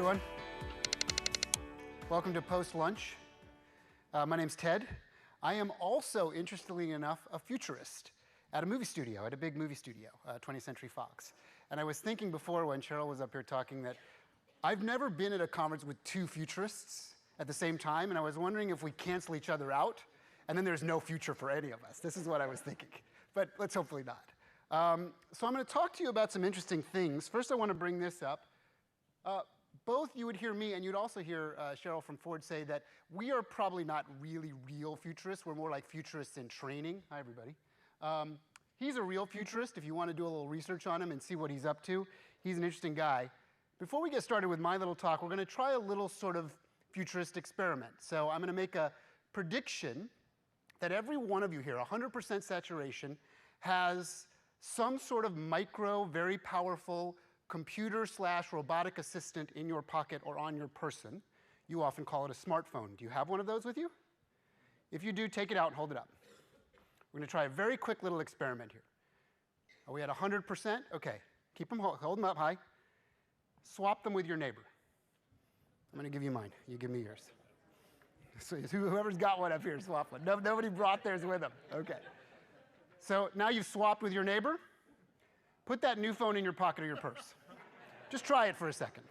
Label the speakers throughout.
Speaker 1: everyone. Welcome to Post-Lunch. My name's Ted. I am also, interestingly enough, a futurist at a movie studio, at a big movie studio, 20th Century Fox. And I was thinking before when Cheryl was up here talking that I've never been at a conference with two futurists at the same time, and I was wondering if we cancel each other out, and then there's no future for any of us. This is what I was thinking. But let's hopefully not. So I'm going to talk to you about some interesting things. First, I want to bring this up. Both you would hear me, and you'd also hear Cheryl from Ford say that we are probably not really real futurists. We're more like futurists in training. Hi, everybody. He's a real futurist. If you want to do a little research on him and see what he's up to, he's an interesting guy. Before we get started with my little talk, we're going to try a little sort of futurist experiment. So I'm going to make a prediction that every one of you here, 100% saturation, has some sort of micro, very powerful computer/robotic assistant in your pocket or on your person. You often call it a smartphone. Do you have one of those with you? If you do, take it out and hold it up. We're going to try a very quick little experiment here. Are we at 100%? OK. Keep them, hold them up high. Swap them with your neighbor. I'm going to give you mine. You give me yours. So whoever's got one up here, swap one. Nobody brought theirs with them. OK. So now you've swapped with your neighbor. Put that new phone in your pocket or your purse. Just try it for a second.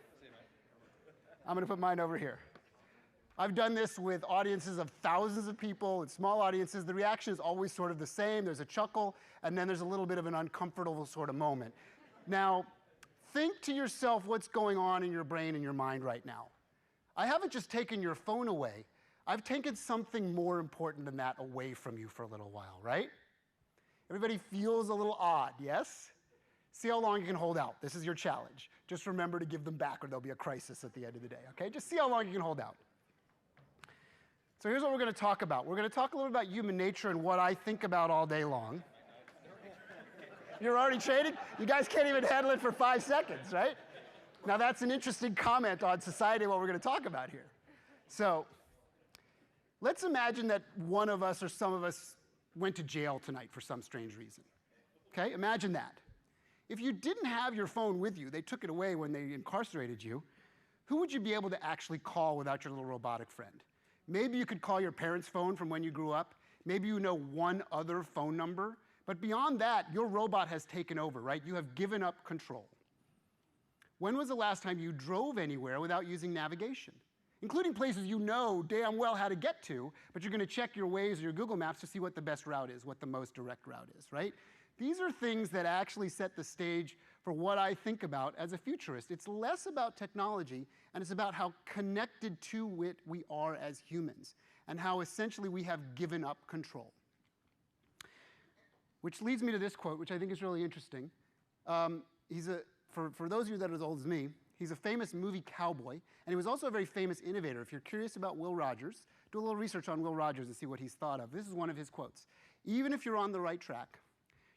Speaker 1: I'm going to put mine over here. I've done this with audiences of thousands of people and small audiences. The reaction is always sort of the same. There's a chuckle, and then there's a little bit of an uncomfortable sort of moment. Now, think to yourself what's going on in your brain and your mind right now. I haven't just taken your phone away. I've taken something more important than that away from you for a little while, right? Everybody feels a little odd, yes? See how long you can hold out. This is your challenge. Just remember to give them back or there'll be a crisis at the end of the day, okay? Just see how long you can hold out. So here's what we're going to talk about. We're going to talk a little about human nature and what I think about all day long. You're already trading? You guys can't even handle it for 5 seconds, right? Now that's an interesting comment on society and what we're going to talk about here. So let's imagine that one of us or some of us went to jail tonight for some strange reason. Okay? Imagine that. If you didn't have your phone with you, they took it away when they incarcerated you, who would you be able to actually call without your little robotic friend? Maybe you could call your parents' phone from when you grew up. Maybe you know one other phone number. But beyond that, your robot has taken over, right? You have given up control. When was the last time you drove anywhere without using navigation? Including places you know damn well how to get to, but you're going to check your Waze or your Google Maps to see what the best route is, what the most direct route is, right? These are things that actually set the stage for what I think about as a futurist. It's less about technology, and it's about how connected to it we are as humans, and how essentially we have given up control. Which leads me to this quote, which I think is really interesting. For those of you that are as old as me, he's a famous movie cowboy, and he was also a very famous innovator. If you're curious about Will Rogers, do a little research on Will Rogers and see what he's thought of. This is one of his quotes. "Even if you're on the right track,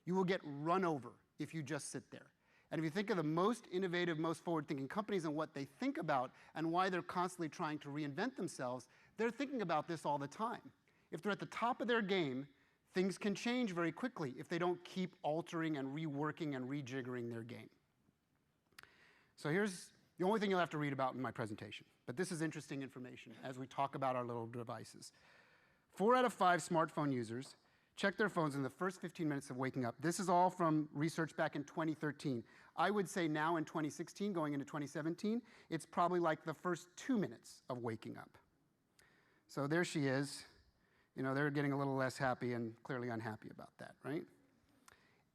Speaker 1: you will get run over if you just sit there." And if you think of the most innovative, most forward-thinking companies and what they think about and why they're constantly trying to reinvent themselves, they're thinking about this all the time. If they're at the top of their game, things can change very quickly if they don't keep altering and reworking and rejiggering their game. So here's the only thing you'll have to read about in my presentation. But this is interesting information as we talk about our little devices. 4 out of 5 smartphone users check their phones in the first 15 minutes of waking up. This is all from research back in 2013. I would say now in 2016, going into 2017, it's probably like the first 2 minutes of waking up. So there she is. You know, they're getting a little less happy and clearly unhappy about that, right?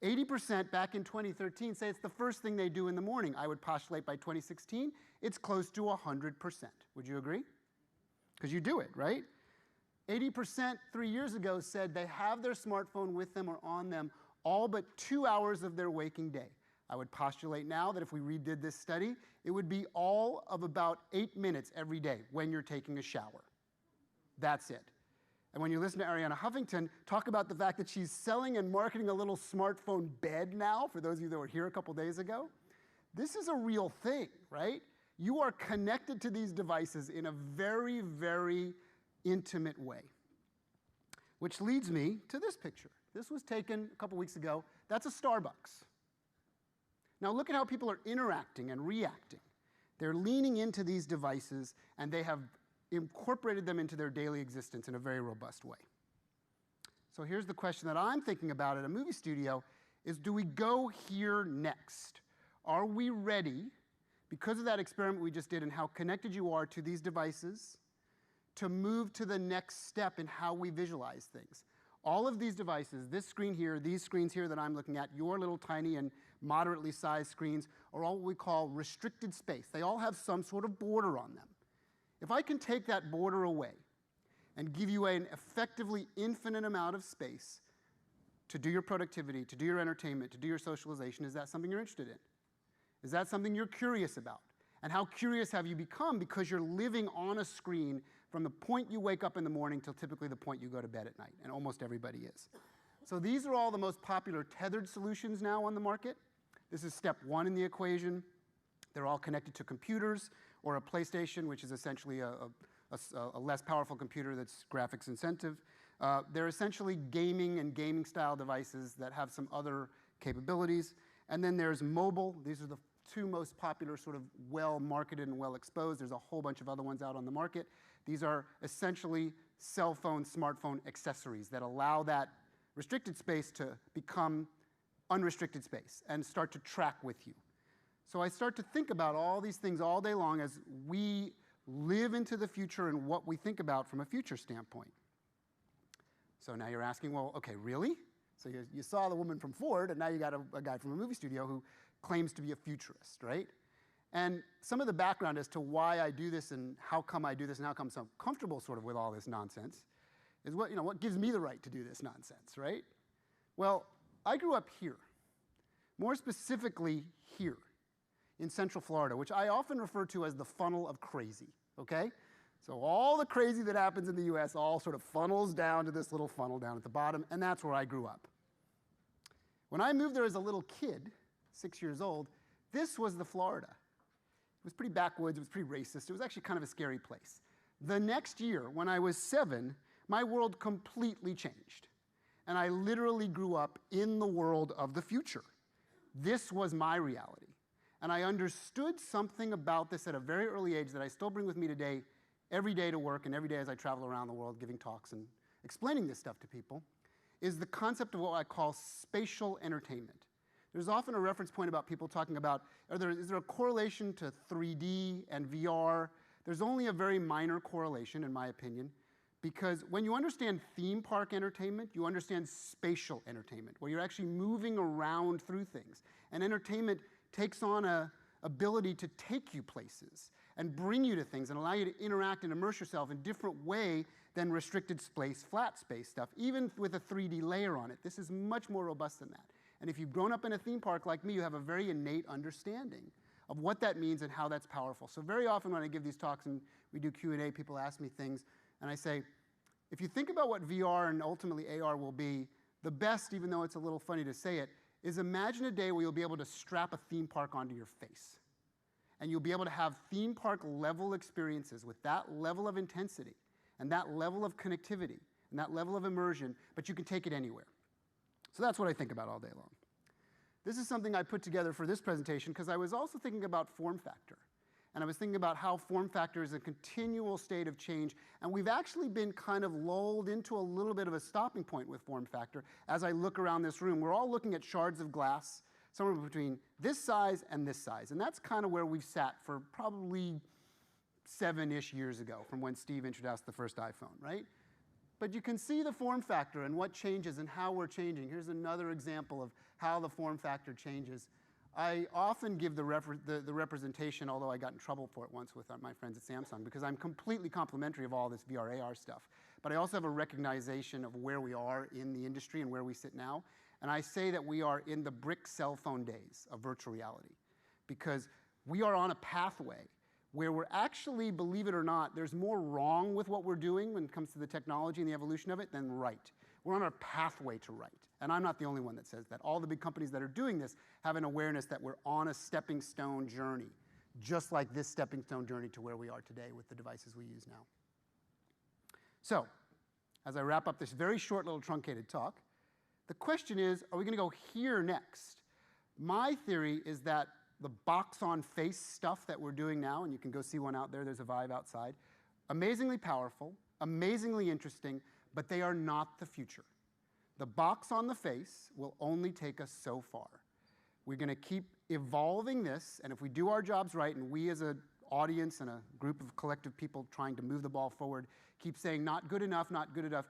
Speaker 1: 80% back in 2013 say it's the first thing they do in the morning. I would postulate by 2016, it's close to 100%. Would you agree? Because you do it, right? 80% 3 years ago said they have their smartphone with them or on them all but 2 hours of their waking day. I would postulate now that if we redid this study, it would be all of about 8 minutes every day when you're taking a shower. That's it. And when you listen to Arianna Huffington talk about the fact that she's selling and marketing a little smartphone bed now, for those of you that were here a couple days ago, this is a real thing, right? You are connected to these devices in a very, very intimate way. Which leads me to this picture. This was taken a couple weeks ago. That's a Starbucks. Now look at how people are interacting and reacting. They're leaning into these devices, and they have incorporated them into their daily existence in a very robust way. So here's the question that I'm thinking about at a movie studio is, do we go here next? Are we ready, because of that experiment we just did and how connected you are to these devices, to move to the next step in how we visualize things? All of these devices, this screen here, these screens here that I'm looking at, your little tiny and moderately sized screens, are all what we call restricted space. They all have some sort of border on them. If I can take that border away and give you an effectively infinite amount of space to do your productivity, to do your entertainment, to do your socialization, is that something you're interested in? Is that something you're curious about? And how curious have you become because you're living on a screen from the point you wake up in the morning till typically the point you go to bed at night, and almost everybody is. So these are all the most popular tethered solutions now on the market. This is step one in the equation. They're all connected to computers or a PlayStation, which is essentially a less powerful computer that's graphics intensive. They're essentially gaming and gaming style devices that have some other capabilities. And then there's mobile. These are the two most popular, sort of well-marketed and well-exposed. There's a whole bunch of other ones out on the market. These are essentially cell phone, smartphone accessories that allow that restricted space to become unrestricted space and start to track with you. So I start to think about all these things all day long as we live into the future and what we think about from a future standpoint. So now you're asking, well, okay, really? So you saw the woman from Ford, and now you got a guy from a movie studio who claims to be a futurist, right? And some of the background as to why I do this and how come I do this and how come I'm comfortable sort of with all this nonsense is what gives me the right to do this nonsense, right? Well, I grew up here, more specifically here in Central Florida, which I often refer to as the funnel of crazy, okay? So all the crazy that happens in the US all sort of funnels down to this little funnel down at the bottom, and that's where I grew up. When I moved there as a little kid, 6 years old, this was the Florida. It was pretty backwoods, it was pretty racist, it was actually kind of a scary place. The next year, when I was 7, my world completely changed. And I literally grew up in the world of the future. This was my reality. And I understood something about this at a very early age that I still bring with me today, every day to work and every day as I travel around the world giving talks and explaining this stuff to people, is the concept of what I call spatial entertainment. There's often a reference point about people talking about, is there a correlation to 3D and VR? There's only a very minor correlation, in my opinion, because when you understand theme park entertainment, you understand spatial entertainment, where you're actually moving around through things. And entertainment takes on an ability to take you places and bring you to things and allow you to interact and immerse yourself in a different way than restricted space, flat space stuff, even with a 3D layer on it. This is much more robust than that. And if you've grown up in a theme park like me, you have a very innate understanding of what that means and how that's powerful. So very often when I give these talks and we do Q&A, people ask me things, and I say, if you think about what VR and ultimately AR will be, the best, even though it's a little funny to say it, is imagine a day where you'll be able to strap a theme park onto your face. And you'll be able to have theme park level experiences with that level of intensity and that level of connectivity and that level of immersion, but you can take it anywhere. So that's what I think about all day long. This is something I put together for this presentation because I was also thinking about form factor. And I was thinking about how form factor is a continual state of change. And we've actually been kind of lulled into a little bit of a stopping point with form factor. As I look around this room, we're all looking at shards of glass, somewhere between this size and this size. And that's kind of where we've sat for probably 7-ish years ago, from when Steve introduced the first iPhone, right? But you can see the form factor and what changes and how we're changing. Here's another example of how the form factor changes. I often give the representation, although I got in trouble for it once with my friends at Samsung, because I'm completely complimentary of all this VR, AR stuff. But I also have a recognition of where we are in the industry and where we sit now. And I say that we are in the brick cell phone days of virtual reality, because we are on a pathway where we're actually, believe it or not, there's more wrong with what we're doing when it comes to the technology and the evolution of it than right. We're on our pathway to right. And I'm not the only one that says that. All the big companies that are doing this have an awareness that we're on a stepping stone journey, just like this stepping stone journey to where we are today with the devices we use now. So, as I wrap up this very short little truncated talk, the question is, are we going to go here next? My theory is that the box-on-face stuff that we're doing now, and you can go see one out there, there's a Vive outside, amazingly powerful, amazingly interesting, but they are not the future. The box on the face will only take us so far. We're going to keep evolving this, and if we do our jobs right, and we as an audience and a group of collective people trying to move the ball forward keep saying not good enough,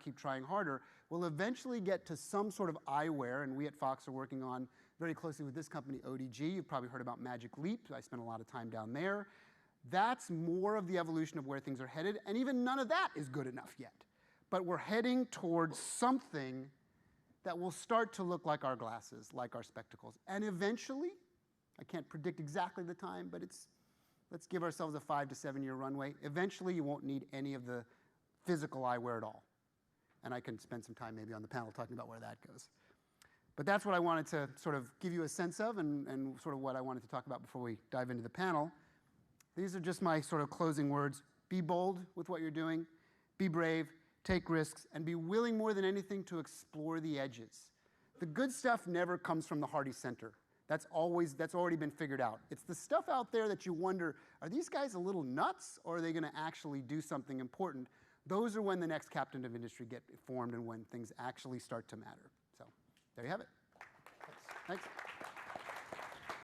Speaker 1: keep trying harder, we'll eventually get to some sort of eyewear, and we at Fox are working on very closely with this company, ODG. You've probably heard about Magic Leap. I spent a lot of time down there. That's more of the evolution of where things are headed, and even none of that is good enough yet. But we're heading towards something that will start to look like our glasses, like our spectacles. And eventually, I can't predict exactly the time, but let's give ourselves a 5 to 7 year runway. Eventually, you won't need any of the physical eyewear at all. And I can spend some time maybe on the panel talking about where that goes. But that's what I wanted to sort of give you a sense of and sort of what I wanted to talk about before we dive into the panel. These are just my sort of closing words. Be bold with what you're doing. Be brave. Take risks. And be willing more than anything to explore the edges. The good stuff never comes from the Hardy Center. That's already been figured out. It's the stuff out there that you wonder, are these guys a little nuts, or are they going to actually do something important? Those are when the next captain of industry get formed and when things actually start to matter. So there you have it. Thanks.